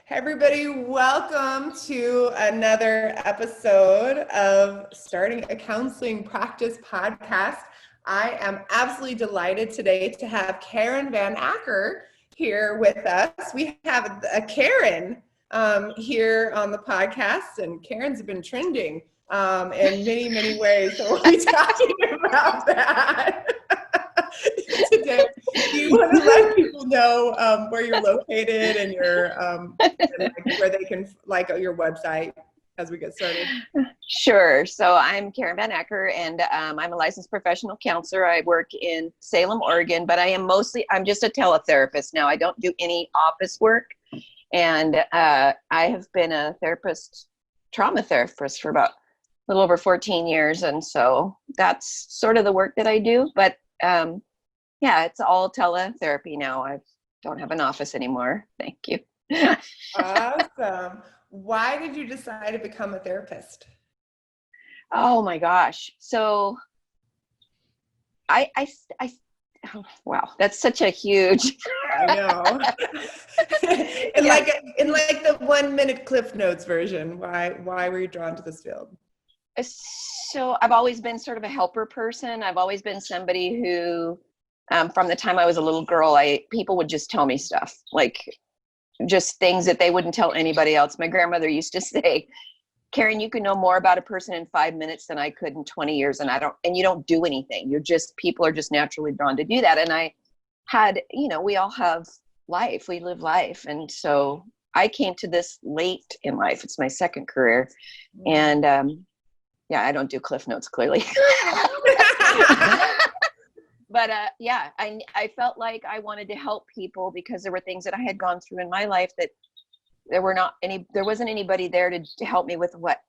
Hey everybody, welcome to another episode of Starting a Counseling Practice podcast. I am absolutely delighted today to have Karen Van Acker here with us. We have a Karen here on the podcast, and Karen's been trending in many, many ways, so we'll be talking about that today. Do you want to let people know where you're located and your where they can your website as we get started? Sure. So I'm Karen Van Acker, and I'm a licensed professional counselor. I work in Salem, Oregon, but I'm just a teletherapist now. I don't do any office work. And I have been a trauma therapist for about a little over 14 years. And so that's sort of the work that I do. But yeah, it's all teletherapy now. I don't have an office anymore. Thank you. Awesome. Why did you decide to become a therapist? Oh my gosh. So oh, wow, that's such a huge. I know. in the 1 minute Cliff Notes version, why were you drawn to this field? So I've always been sort of a helper person. I've always been somebody who, from the time I was a little girl, people would just tell me stuff, like just things that they wouldn't tell anybody else. My grandmother used to say, Karen, you can know more about a person in 5 minutes than I could in 20 years. And you don't do anything. People are just naturally drawn to do that. And I had, we all have life, we live life. And so I came to this late in life. It's my second career. And yeah, I don't do Cliff Notes clearly. But yeah, I felt like I wanted to help people because there were things that I had gone through in my life that there wasn't anybody there to help me with what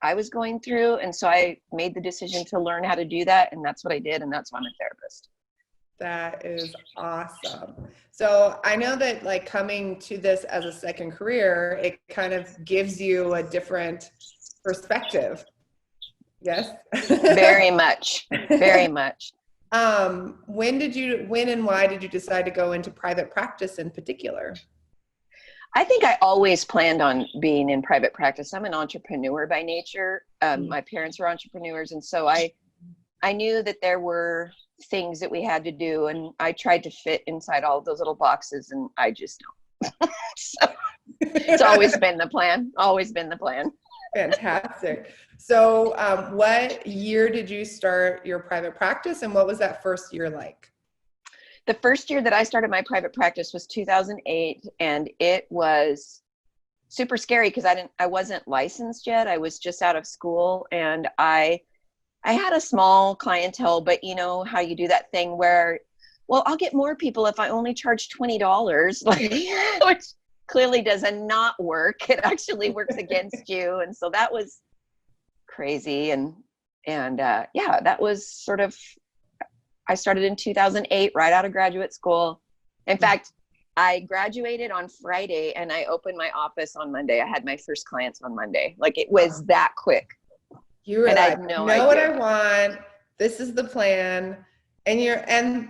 I was going through. And so I made the decision to learn how to do that. And that's what I did. And that's why I'm a therapist. That is awesome. So I know that coming to this as a second career, it kind of gives you a different perspective. Yes. Very much. Very much. When and why did you decide to go into private practice in particular? I think I always planned on being in private practice. I'm an entrepreneur by nature. My parents were entrepreneurs. And so I knew that there were things that we had to do, and I tried to fit inside all of those little boxes, and I just don't. So it's always been the plan. Fantastic. So what year did you start your private practice, and what was that first year like? The first year that I started my private practice was 2008, and it was super scary because I wasn't licensed yet. I was just out of school, and I had a small clientele, but you know how you do that thing where, well, I'll get more people if I only charge $20, which clearly does not work. It actually works against you. And so that was crazy. And yeah, that was sort of, I started in 2008, right out of graduate school. In fact, I graduated on Friday and I opened my office on Monday. I had my first clients on Monday. Like, it was that quick. You were and like, I know what I want. This is the plan. And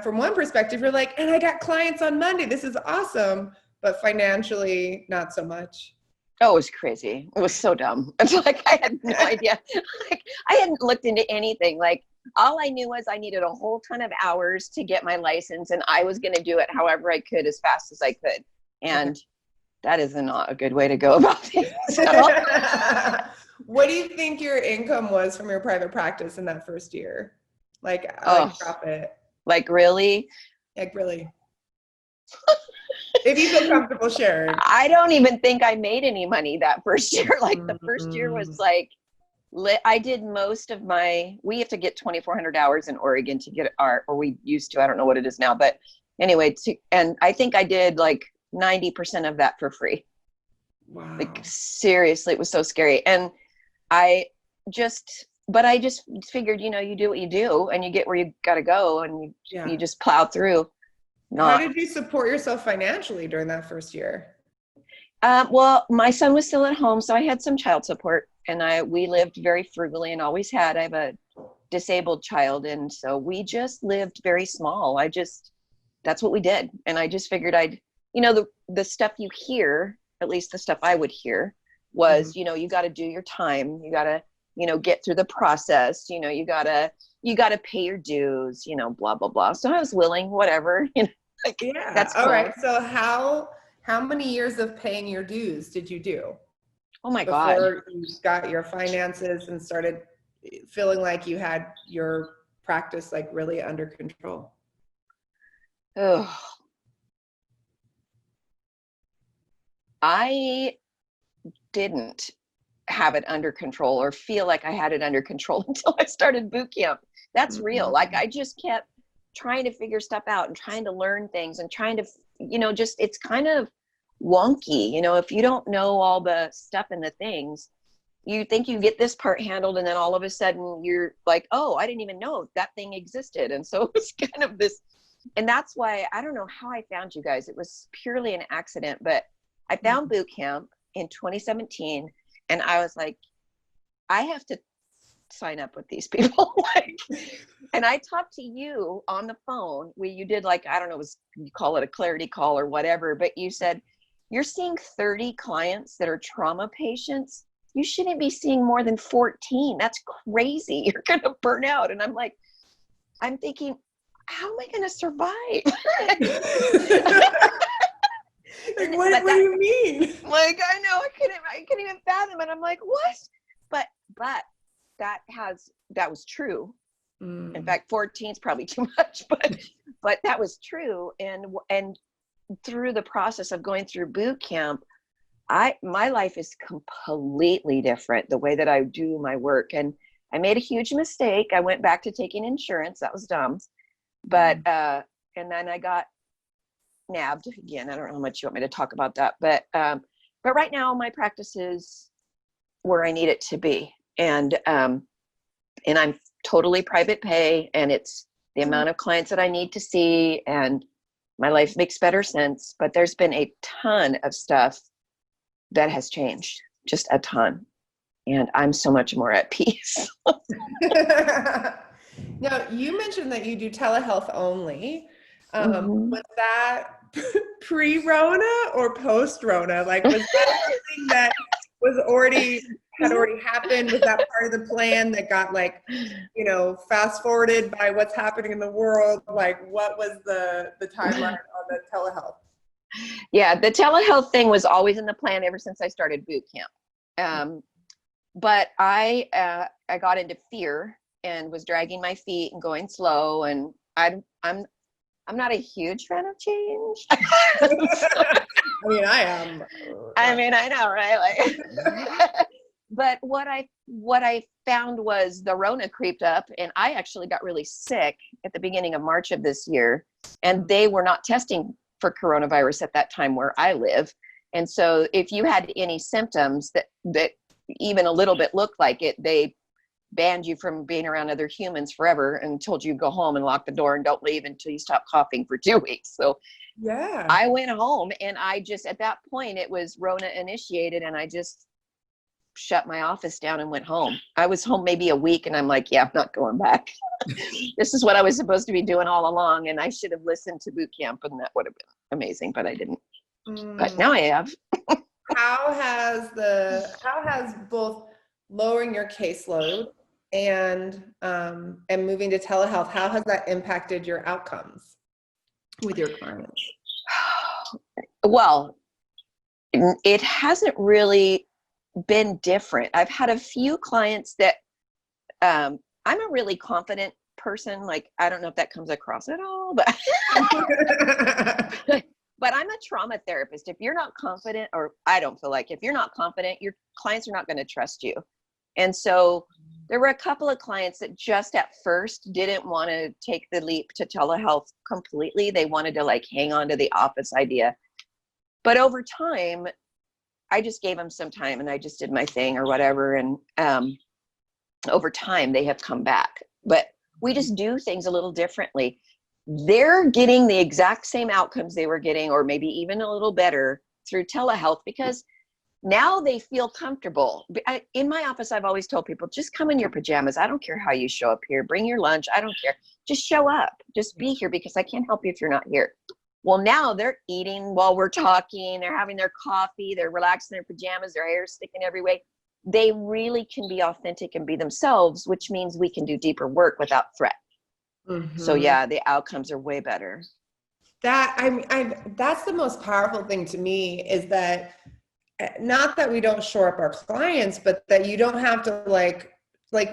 from one perspective, you're like, and I got clients on Monday. This is awesome. But financially, not so much. Oh, it was crazy. It was so dumb. It's like, I had no idea. Like, I hadn't looked into anything. Like, all I knew was I needed a whole ton of hours to get my license, and I was going to do it however I could as fast as I could. And that is not a good way to go about things. So. What do you think your income was from your private practice in that first year? Profit. Like, really? Like, really? If you feel comfortable sharing. I don't even think I made any money that first year. Like, the first year was like, I did most of we have to get 2,400 hours in Oregon to get or we used to, I don't know what it is now, but anyway, and I think I did like 90% of that for free. Wow. Like, seriously, it was so scary. And I just figured, you do what you do and you get where you got to go, and you just plow through. How did you support yourself financially during that first year? Well, my son was still at home, so I had some child support, and we lived very frugally and always had. I have a disabled child, and so we just lived very small. That's what we did. And I just figured the stuff you hear at least the stuff I would hear was, you know, you got to do your time. You got to, you know, get through the process. You know, you got to pay your dues, you know, blah, blah, blah. So I was willing, whatever, you know, like, Yeah. that's cool. All right. So how many years of paying your dues did you do? Oh my God. Before you got your finances and started feeling like you had your practice like really under control? Oh, I didn't have it under control or feel like I had it under control until I started boot camp. That's real. Like I just kept trying to figure stuff out and trying to learn things and trying to, you know, just, it's kind of wonky. You know, if you don't know all the stuff and the things, you think you get this part handled, and then all of a sudden you're like, oh, I didn't even know that thing existed. And so it was kind of this, and that's why I don't know how I found you guys. It was purely an accident, but I found boot camp in 2017, and I was like, I have to sign up with these people. And I talked to you on the phone where you did like, I don't know, you call it a clarity call or whatever, but you said, you're seeing 30 clients that are trauma patients. You shouldn't be seeing more than 14. That's crazy. You're going to burn out. And I'm like, I'm thinking, how am I going to survive? Like, what do you mean? Like, I know, I couldn't even fathom it. I'm like, what? But that was true. In fact, 14 is probably too much, but that was true. And through the process of going through boot camp, my life is completely different, the way that I do my work. And I made a huge mistake. I went back to taking insurance. That was dumb. But, and then I got nabbed again. I don't know how much you want me to talk about that, but right now my practice is where I need it to be. And I'm totally private pay, and it's the amount of clients that I need to see, and my life makes better sense. But there's been a ton of stuff that has changed, just a ton. And I'm so much more at peace. Now, you mentioned that you do telehealth only. Was that pre-Rona or post-Rona? Like, was that something that had already happened? Was that part of the plan that got, like, you know, fast forwarded by what's happening in the world? Like, what was the timeline on the telehealth? Yeah, the telehealth thing was always in the plan ever since I started boot camp. But I got into fear and was dragging my feet and going slow. And I'm not a huge fan of change. I mean, I am. I mean, I know, right? Like, but what I found was the Rona creeped up, and I actually got really sick at the beginning of March of this year, and they were not testing for coronavirus at that time where I live. And so if you had any symptoms that even a little bit looked like it, they banned you from being around other humans forever and told you go home and lock the door and don't leave until you stop coughing for 2 weeks. So yeah, I went home, and I just, at that point, it was Rona initiated, and I just shut my office down and went home. I was home maybe a week, and I'm like, yeah, I'm not going back. This is what I was supposed to be doing all along, and I should have listened to boot camp, and that would have been amazing, but I didn't. But now I have. How has both lowering your caseload and moving to telehealth, how has that impacted your outcomes with your clients? Well, it hasn't really been different. I've had a few clients that I'm a really confident person. Like, I don't know if that comes across at all, but but I'm a trauma therapist. If you're not confident, or I don't feel like if you're not confident, your clients are not going to trust you. And so there were a couple of clients that just at first didn't want to take the leap to telehealth completely. They wanted to like hang on to the office idea. But over time, I just gave them some time, and I just did my thing or whatever. And over time, they have come back. But we just do things a little differently. They're getting the exact same outcomes they were getting, or maybe even a little better through telehealth, because now they feel comfortable. In my office, I've always told people, just come in your pajamas. I don't care how you show up here. Bring your lunch. I don't care. Just show up. Just be here, because I can't help you if you're not here. Well, now they're eating while we're talking, they're having their coffee, they're relaxing in their pajamas, their hair's sticking every way. They really can be authentic and be themselves, which means we can do deeper work without threat. So yeah, the outcomes are way better. That that's the most powerful thing to me, is that not that we don't shore up our clients, but that you don't have to like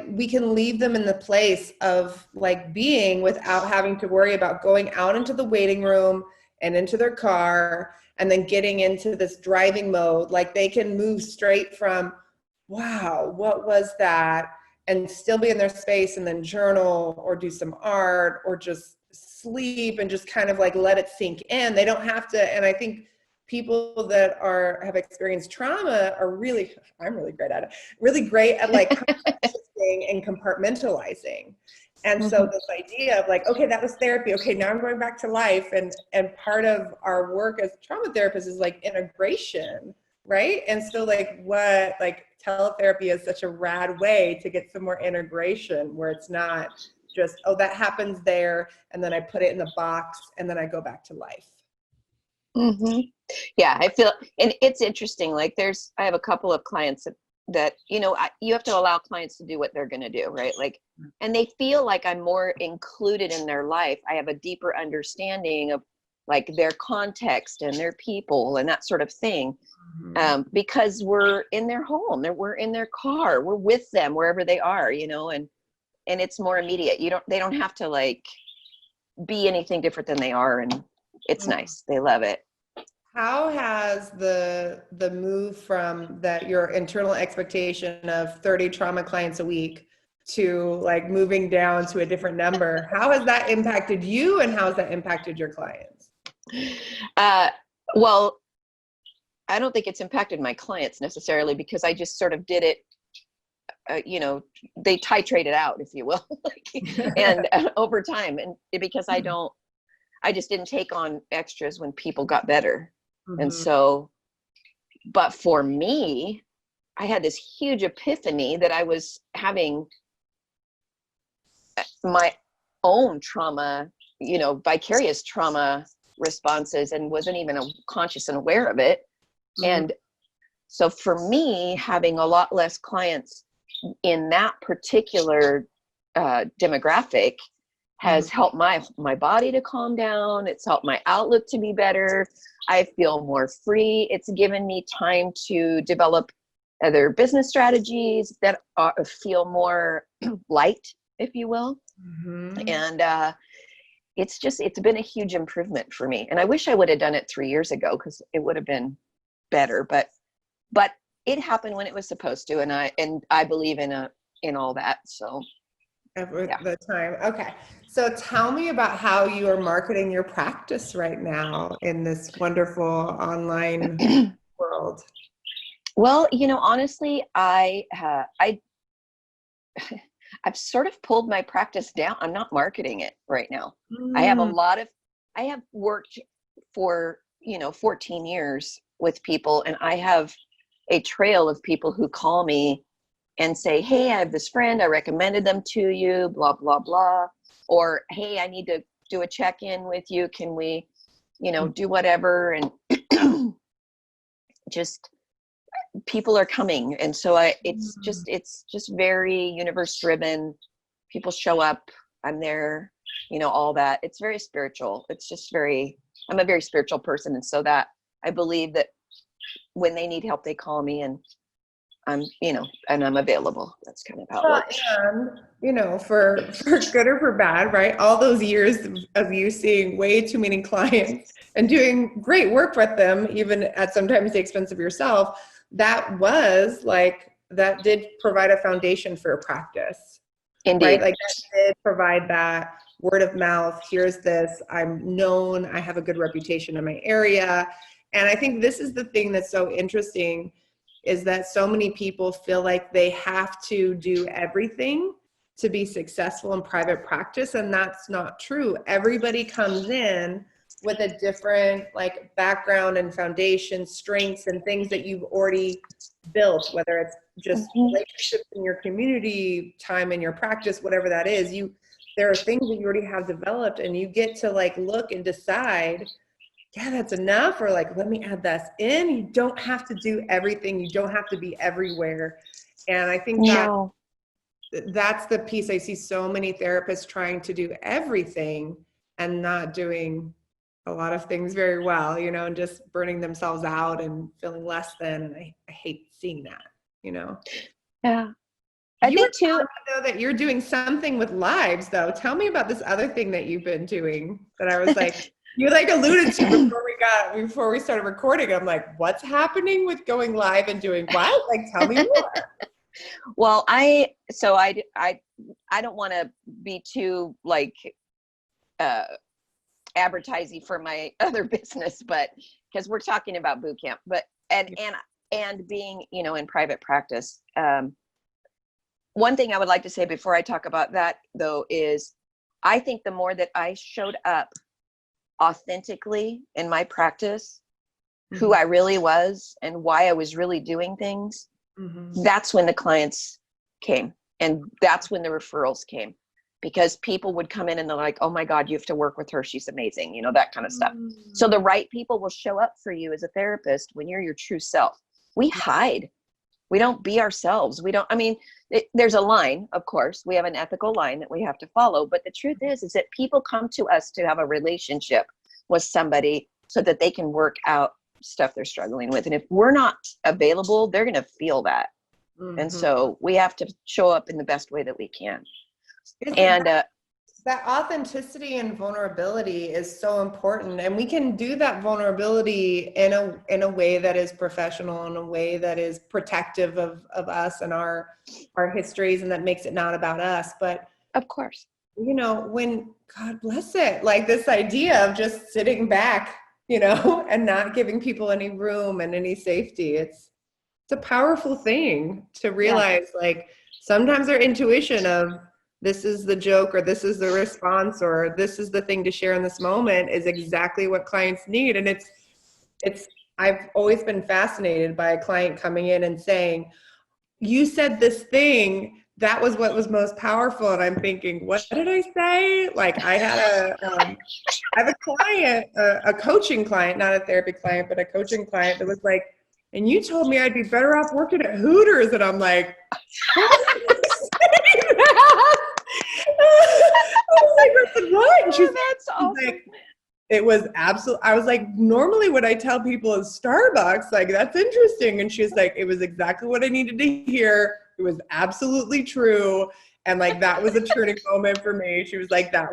we can leave them in the place of like being, without having to worry about going out into the waiting room and into their car and then getting into this driving mode. Like they can move straight from, wow, what was that? And still be in their space and then journal or do some art or just sleep and just kind of like let it sink in. They don't have to. And I think people that have experienced trauma are really, I'm really great at it, really great at like shifting and compartmentalizing. And so this idea of like, okay, that was therapy. Okay, now I'm going back to life. And part of our work as trauma therapists is like integration, right? And so like teletherapy is such a rad way to get some more integration, where it's not just, oh, that happens there, and then I put it in the box and then I go back to life. Yeah, I feel, and it's interesting. Like I have a couple of clients that you have to allow clients to do what they're going to do, right? Like, and they feel like I'm more included in their life. I have a deeper understanding of like their context and their people and that sort of thing. Because we're in their home, we're in their car, we're with them wherever they are, and it's more immediate. They don't have to like be anything different than they are. And it's nice. They love it. How has the move from your internal expectation of 30 trauma clients a week to like moving down to a different number, how has that impacted you, and how has that impacted your clients? Well, I don't think it's impacted my clients necessarily, because I just sort of did it, they titrate it out, if you will, and over time, and because I just didn't take on extras when people got better. And so, but for me, I had this huge epiphany that I was having my own trauma, vicarious trauma responses, and wasn't even conscious and aware of it. And so for me, having a lot less clients in that particular demographic has helped my body to calm down. It's helped my outlook to be better. I feel more free. It's given me time to develop other business strategies that feel more light, if you will. And it's been a huge improvement for me. And I wish I would have done it 3 years ago, because it would have been better. But it happened when it was supposed to, and I believe in all that. So the time. Okay. So tell me about how you are marketing your practice right now in this wonderful online world. Well, honestly, I've sort of pulled my practice down. I'm not marketing it right now. I have worked for, 14 years with people, and I have a trail of people who call me and say, hey, I have this friend, I recommended them to you, blah, blah, blah. Or, hey, I need to do a check-in with you. Can we, do whatever? And just people are coming. And so it's just very universe driven. People show up, I'm there, all that. It's very spiritual. It's just I'm a very spiritual person. And so that I believe that when they need help, they call me, and I'm available. That's kind of how it works. And, for good or for bad, right? All those years of you seeing way too many clients and doing great work with them, even at sometimes the expense of yourself, that did provide a foundation for a practice. Indeed. Right? Like that did provide that word of mouth. Here's this, I'm known, I have a good reputation in my area. And I think this is the thing that's so interesting, is that so many people feel like they have to do everything to be successful in private practice. And that's not true. Everybody comes in with a different background and foundation, strengths and things that you've already built, whether it's just relationships in your community, time in your practice, whatever that is. There are things that you already have developed, and you get to look and decide yeah, that's enough, or like, let me add this in. You don't have to do everything. You don't have to be everywhere. And I think that No. that's the piece. I see so many therapists trying to do everything and not doing a lot of things very well, and just burning themselves out and feeling less than. And I hate seeing that. Yeah. I You were think too, telling me, though, that you're doing something with lives, though. Tell me about this other thing that you've been doing that I was like, you like alluded to before we started recording. I'm like, what's happening with going live and doing what? Like, tell me more. well, I don't want to be too like advertising for my other business, but because we're talking about boot camp, but and being, in private practice. One thing I would like to say before I talk about that, though, is I think the more that I showed up authentically in my practice, who I really was and why I was really doing things, that's when the clients came. And that's when the referrals came, because people would come in and they're like, oh my God, you have to work with her. She's amazing. That kind of stuff. So the right people will show up for you as a therapist when you're your true self. We hide. We don't be ourselves. There's a line, of course. We have an ethical line that we have to follow. But the truth is that people come to us to have a relationship with somebody so that they can work out stuff they're struggling with. And if we're not available, they're going to feel that. And so we have to show up in the best way that we can. And that authenticity and vulnerability is so important, and we can do that vulnerability in a way that is professional, in a way that is protective of us and our histories, and that makes it not about us. But of course, when, God bless it, like this idea of just sitting back, and not giving people any room and any safety, it's a powerful thing to realize. Like, sometimes our intuition of this is the joke, or this is the response, or this is the thing to share in this moment is exactly what clients need. And I've always been fascinated by a client coming in and saying, you said this thing, that was what was most powerful. And I'm thinking, what did I say? Like, I have a client, a coaching client, not a therapy client, but a coaching client that was like, and you told me I'd be better off working at Hooters. And I'm like, I was like, what? And she's that's awesome. Like, it was absolute. I was like, normally what I tell people is Starbucks, like, that's interesting. And she's like, it was exactly what I needed to hear. It was absolutely true. And like, that was a turning moment for me. She was like, that's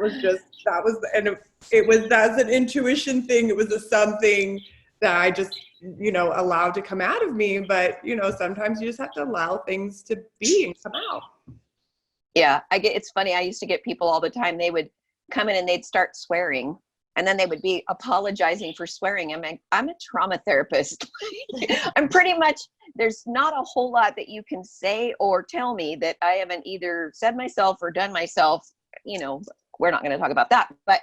an intuition thing. It was a something that I just, allowed to come out of me. But, sometimes you just have to allow things to be and come out. Yeah, it's funny. I used to get people all the time. They would come in and they'd start swearing, and then they would be apologizing for swearing. I'm a trauma therapist. I'm pretty much, there's not a whole lot that you can say or tell me that I haven't either said myself or done myself. We're not going to talk about that, but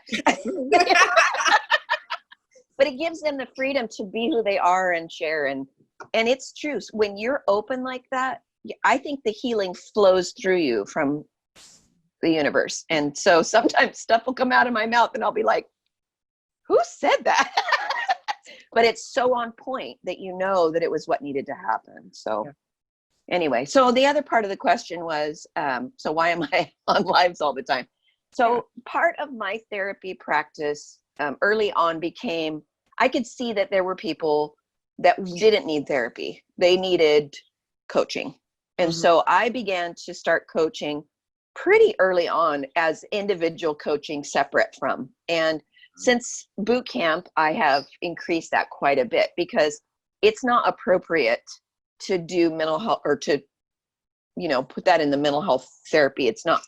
but it gives them the freedom to be who they are and share. And it's true. When you're open like that, I think the healing flows through you from the universe. And so sometimes stuff will come out of my mouth and I'll be like, who said that? But it's so on point that that it was what needed to happen. So anyway, so the other part of the question was, so why am I on lives all the time? So part of my therapy practice early on became, I could see that there were people that didn't need therapy. They needed coaching. And so I began to start coaching pretty early on as individual coaching separate from. And since boot camp, I have increased that quite a bit, because it's not appropriate to do mental health or to, put that in the mental health therapy. It's not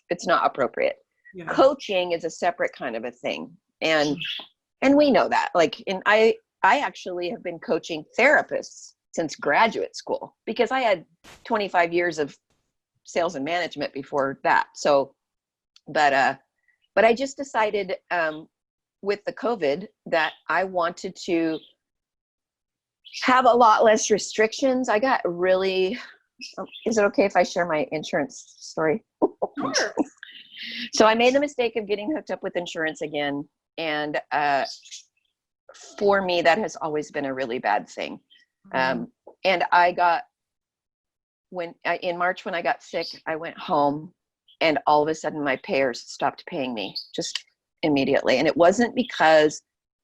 appropriate. Yeah. Coaching is a separate kind of a thing. And we know that. I actually have been coaching therapists since graduate school, because I had 25 years of sales and management before that. So, but I just decided with the COVID that I wanted to have a lot less restrictions. I got really, is it okay if I share my insurance story? Sure. So I made the mistake of getting hooked up with insurance again. And for me, that has always been a really bad thing. Mm-hmm. And in March, when I got sick, I went home, and all of a sudden my payers stopped paying me just immediately. And it wasn't because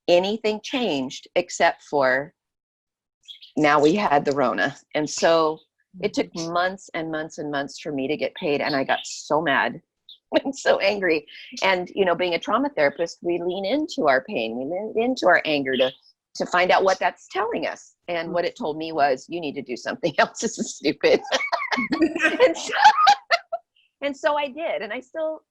anything changed, except for now we had the Rona. And so it took months and months and months for me to get paid. And I got so mad and so angry. And, being a trauma therapist, we lean into our pain. We lean into our anger to find out what that's telling us. And what it told me was, you need to do something else. This is stupid. and so I did. And I still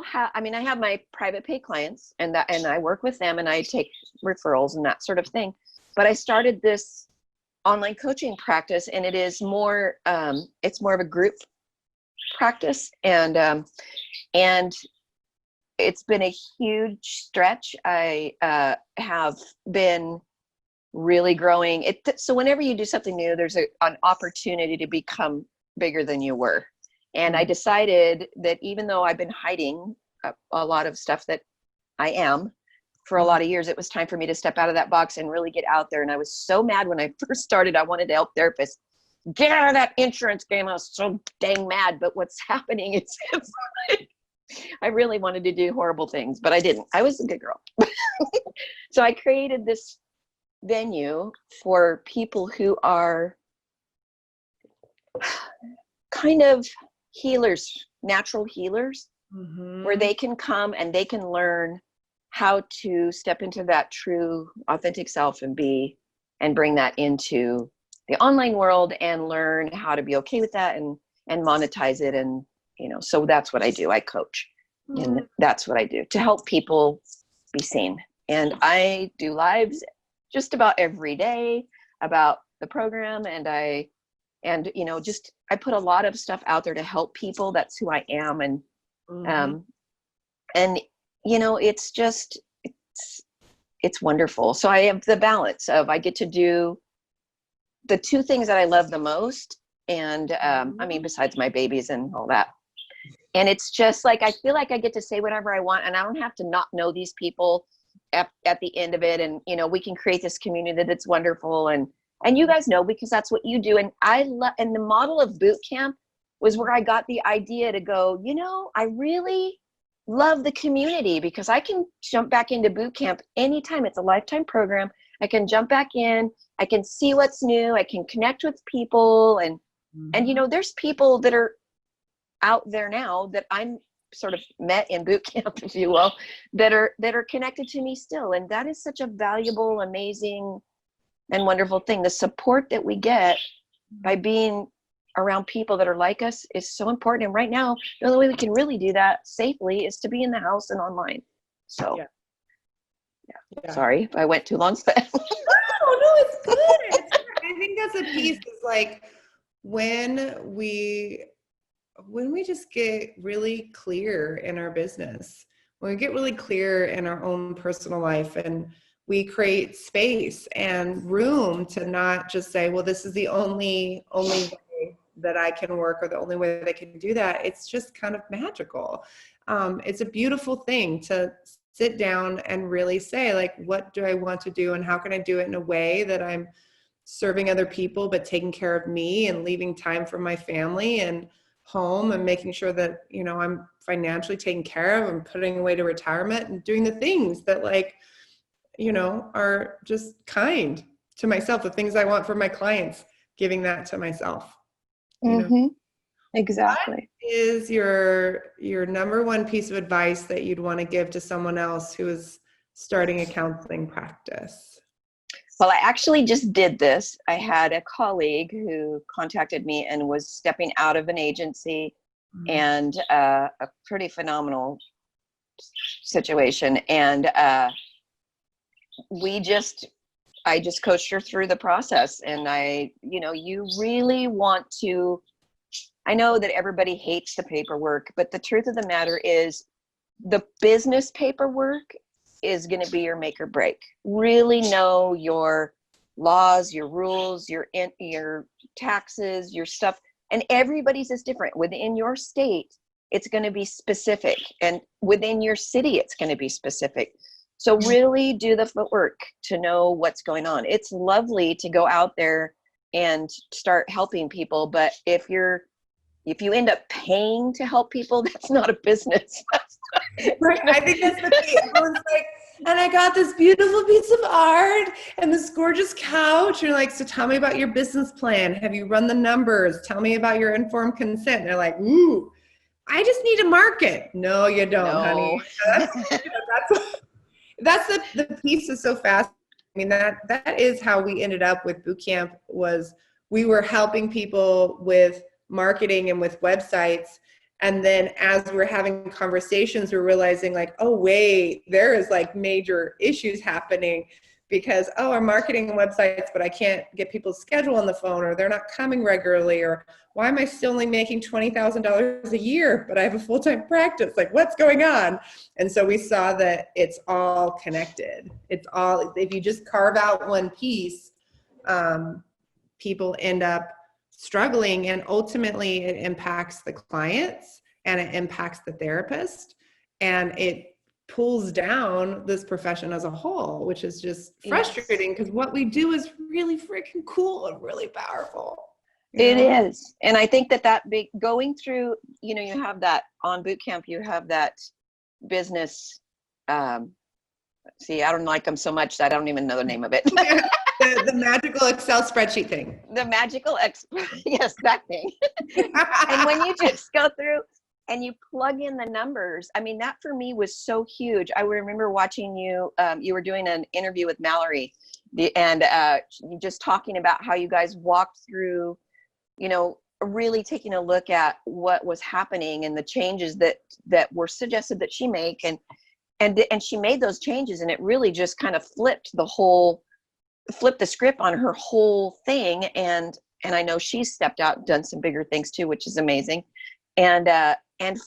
have, I have my private pay clients, and I work with them, and I take referrals and that sort of thing. But I started this online coaching practice, and it is more, it's more of a group practice. And it's been a huge stretch. I have been really growing it. So whenever you do something new, there's an opportunity to become bigger than you were. And I decided that even though I've been hiding a lot of stuff that I am for a lot of years, it was time for me to step out of that box and really get out there. And I was so mad when I first started. I wanted to help therapists get out of that insurance game. I was so dang mad. But what's happening is I really wanted to do horrible things, but I didn't. I was a good girl. So I created this venue for people who are kind of healers, natural healers, where they can come and they can learn how to step into that true, authentic self and bring that into the online world, and learn how to be okay with that and monetize it. And, so that's what I do. I coach, and that's what I do to help people be seen. And I do lives just about every day about the program. And I put a lot of stuff out there to help people. That's who I am. And, it's wonderful. So I have the balance of, I get to do the two things that I love the most. And, besides my babies and all that. And it's just like, I feel like I get to say whatever I want, and I don't have to not know these people at the end of it. And, we can create this community that's wonderful. And you guys know, because that's what you do. And and the model of boot camp was where I got the idea to go, I really love the community, because I can jump back into boot camp anytime. It's a lifetime program. I can jump back in. I can see what's new. I can connect with people. And there's people that are out there now that I'm sort of met in boot camp, if you will, that are connected to me still. And that is such a valuable, amazing, and wonderful thing. The support that we get by being around people that are like us is so important. And right now, the only way we can really do that safely is to be in the house and online. So, yeah. Sorry if I went too long. No, it's good. I think that's a piece, is like when we just get really clear in our business, when we get really clear in our own personal life, and we create space and room to not just say, well, this is the only way that I can work, or the only way that I can do that. It's just kind of magical. It's a beautiful thing to sit down and really say, like, what do I want to do, and how can I do it in a way that I'm serving other people, but taking care of me, and leaving time for my family and home, and making sure that, I'm financially taken care of, and putting away to retirement, and doing the things that, like, are just kind to myself, the things I want for my clients, giving that to myself. Exactly. What is your number one piece of advice that you'd want to give to someone else who is starting a counseling practice? Well, I actually just did this. I had a colleague who contacted me and was stepping out of an agency, and a pretty phenomenal situation. And I just coached her through the process. And you really want to, I know that everybody hates the paperwork, but the truth of the matter is, the business paperwork is going to be your make or break. Really know your laws, your rules, your taxes, your stuff. And everybody's is different. Within your state, it's going to be specific. And within your city, it's going to be specific. So really do the footwork to know what's going on. It's lovely to go out there and start helping people, but if you end up paying to help people, that's not a business. Right. I think that's the thing. Everyone's like, and I got this beautiful piece of art and this gorgeous couch. You're like, so tell me about your business plan. Have you run the numbers? Tell me about your informed consent. And they're like, ooh, I just need a market. No, you don't, honey. That's the piece is so fast. I mean, that is how we ended up with boot camp. Was we were helping people with marketing and with websites. And then as we're having conversations, we're realizing like, oh, wait, there is like major issues happening because, oh, I'm marketing websites, but I can't get people's schedule on the phone, or they're not coming regularly, or why am I still only making $20,000 a year, but I have a full-time practice? Like, what's going on? And so we saw that it's all connected. It's all, if you just carve out one piece, people end up struggling, and ultimately it impacts the clients and it impacts the therapist, and it pulls down this profession as a whole, which is just frustrating because what we do is really freaking cool and really powerful. It is. And I think that big going through, you have that on boot camp, you have that business. See, I don't like them so much that I don't even know the name of it. The magical Excel spreadsheet thing. The magical yes, that thing. And when you just go through and you plug in the numbers, I mean, that for me was so huge. I remember watching you, you were doing an interview with Mallory, and you just talking about how you guys walked through, really taking a look at what was happening and the changes that were suggested that she make. And she made those changes, and it really just kind of flipped the script on her whole thing. And I know she's stepped out and done some bigger things too, which is amazing. And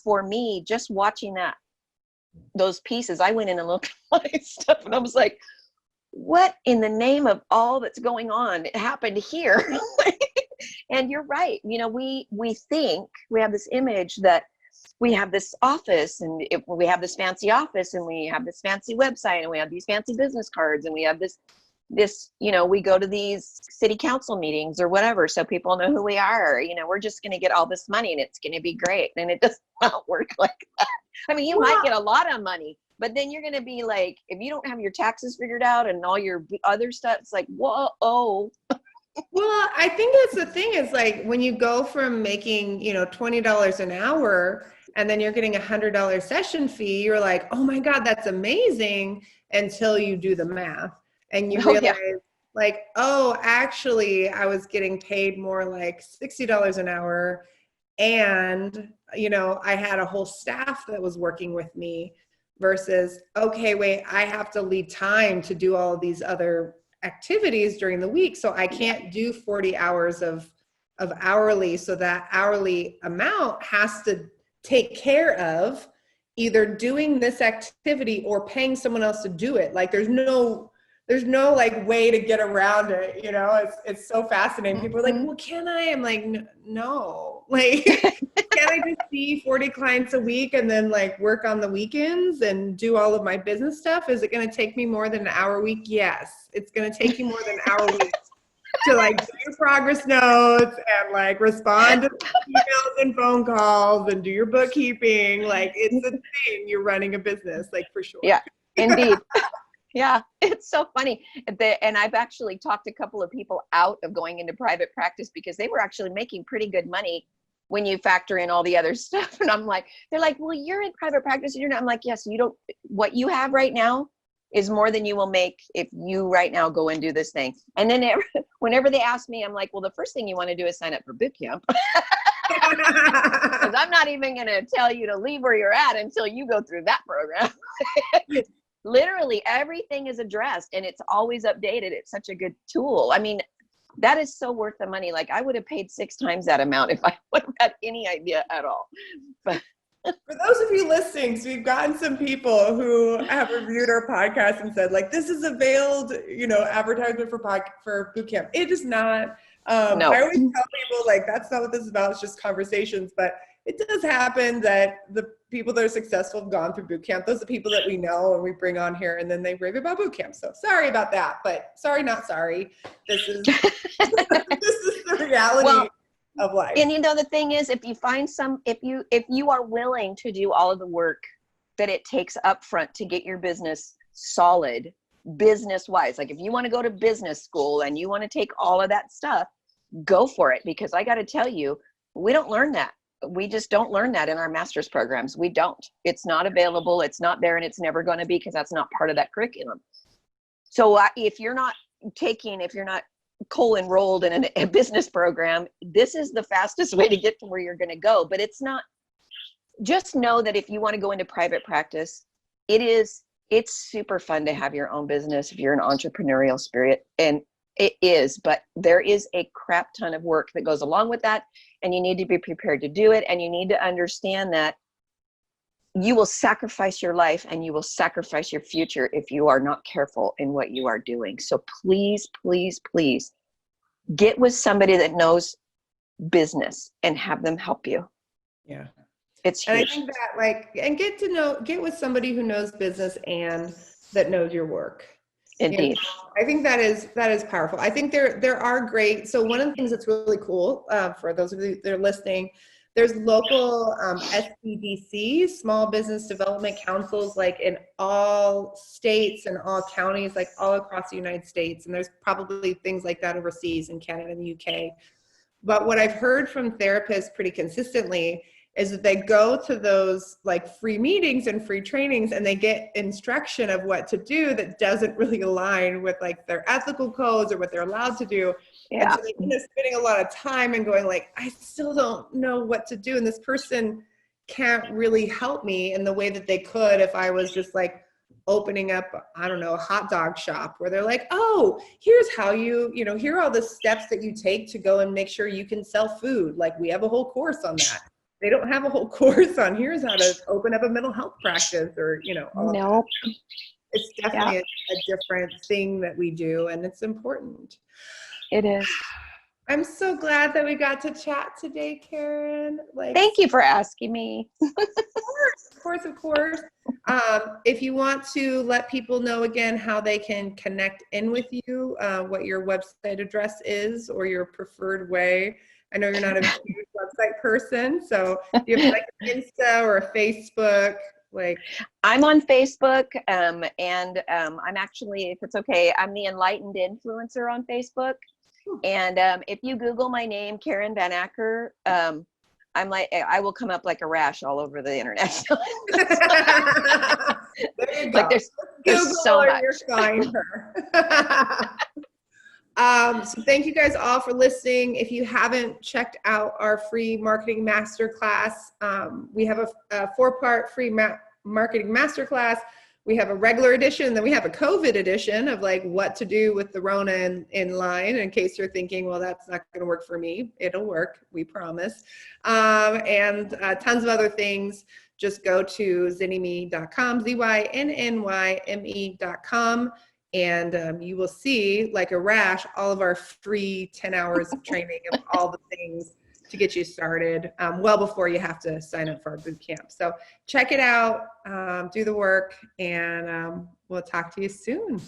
for me, just watching those pieces, I went in and looked at my stuff and I was like, what in the name of all that's going on happened here? And you're right. We think we have this image that we have this office, and we have this fancy office, and we have this fancy website, and we have these fancy business cards, and we have this, we go to these city council meetings or whatever, so people know who we are. We're just going to get all this money and it's going to be great. And it does not work like that. I mean, you might get a lot of money, but then you're going to be like, if you don't have your taxes figured out and all your other stuff, it's like, whoa. Well, I think that's the thing is like when you go from making, $20 an hour and then you're getting $100 session fee, you're like, oh my God, that's amazing, until you do the math and you realize like, oh, actually I was getting paid more like $60 an hour. And, I had a whole staff that was working with me versus, okay, wait, I have to leave time to do all of these other activities during the week. So I can't do 40 hours of hourly. So that hourly amount has to take care of either doing this activity or paying someone else to do it. Like there's no like way to get around it. It's so fascinating. People are like, well, can I? I'm like, no, like, can I just see 40 clients a week and then like work on the weekends and do all of my business stuff? Is it going to take me more than an hour a week? Yes. It's going to take you more than an hour a week to like do your progress notes and like respond to emails and phone calls and do your bookkeeping. Like it's a thing. You're running a business, like for sure. Yeah, indeed. Yeah, it's so funny. And I've actually talked a couple of people out of going into private practice because they were actually making pretty good money when you factor in all the other stuff. And I'm like, they're like, well, you're in private practice and you're not. I'm like, yes, what you have right now is more than you will make if you right now go and do this thing. And then whenever they ask me, I'm like, well, the first thing you want to do is sign up for boot camp. Because I'm not even going to tell you to leave where you're at until you go through that program. Literally everything is addressed and it's always updated. It's such a good tool. I mean, that is so worth the money. Like I would have paid 6 times that amount if I would have had any idea at all. But for those of you listening, so we've gotten some people who have reviewed our podcast and said like, this is a veiled, advertisement for boot camp. It is not. No. I always tell people like, that's not what this is about. It's just conversations. But it does happen that the people that are successful have gone through boot camp. Those are the people that we know and we bring on here, and then they rave about boot camp. So sorry about that, but sorry, not sorry. This is this is the reality of life. And the thing is, if you find if you are willing to do all of the work that it takes up front to get your business solid, business wise, like if you want to go to business school and you want to take all of that stuff, go for it. Because I got to tell you, we don't learn that. We just don't learn that in our master's programs. We don't. It's not available. It's not there, and it's never going to be, because that's not part of that curriculum. So if you're not co-enrolled in a business program, this is the fastest way to get to where you're going to go. But it's not. Just know that if you want to go into private practice, it's super fun to have your own business if you're an entrepreneurial spirit, and it is, but there is a crap ton of work that goes along with that, and you need to be prepared to do it. And you need to understand that you will sacrifice your life and you will sacrifice your future if you are not careful in what you are doing. So please, please, please get with somebody that knows business and have them help you. Yeah. It's huge. And I think that and get with somebody who knows business and that knows your work. Indeed. I think that is powerful. I think there are great. So one of the things that's really cool for those of you that are listening, there's local SBDCs, small business development councils, like in all states and all counties, like all across the United States. And there's probably things like that overseas in Canada and the UK. But what I've heard from therapists pretty consistently is that they go to those like free meetings and free trainings, and they get instruction of what to do that doesn't really align with like their ethical codes or what they're allowed to do. Yeah. And so they end up spending a lot of time and going like, I still don't know what to do. And this person can't really help me in the way that they could if I was just like opening up, I don't know, a hot dog shop, where they're like, oh, here's how here are all the steps that you take to go and make sure you can sell food. Like we have a whole course on that. They don't have a whole course on here's how to open up a mental health practice or, all of that. It's definitely a different thing that we do, and it's important. It is. I'm so glad that we got to chat today, Karen. Thank you for asking me. Of course. If you want to let people know again how they can connect in with you, what your website address is or your preferred way. I know you're not a huge website person, so do you have like an Insta or a Facebook? I'm on Facebook, and I'm actually, if it's okay, I'm the Enlightened Influencer on Facebook. And if you Google my name, Karen Van Acker, I will come up like a rash all over the internet. There you go. There's so much. You're fine her. So thank you guys all for listening. If you haven't checked out our free marketing masterclass, we have a 4-part free marketing masterclass. We have a regular edition, and then we have a COVID edition of like what to do with the Rona in line, in case you're thinking, well, that's not going to work for me. It'll work, we promise. And tons of other things. Just go to zynnyme.com, ZYNNYME.com. And you will see, like a rash, all of our free 10 hours of training of all the things to get you started well before you have to sign up for our boot camp. So check it out, do the work, and we'll talk to you soon.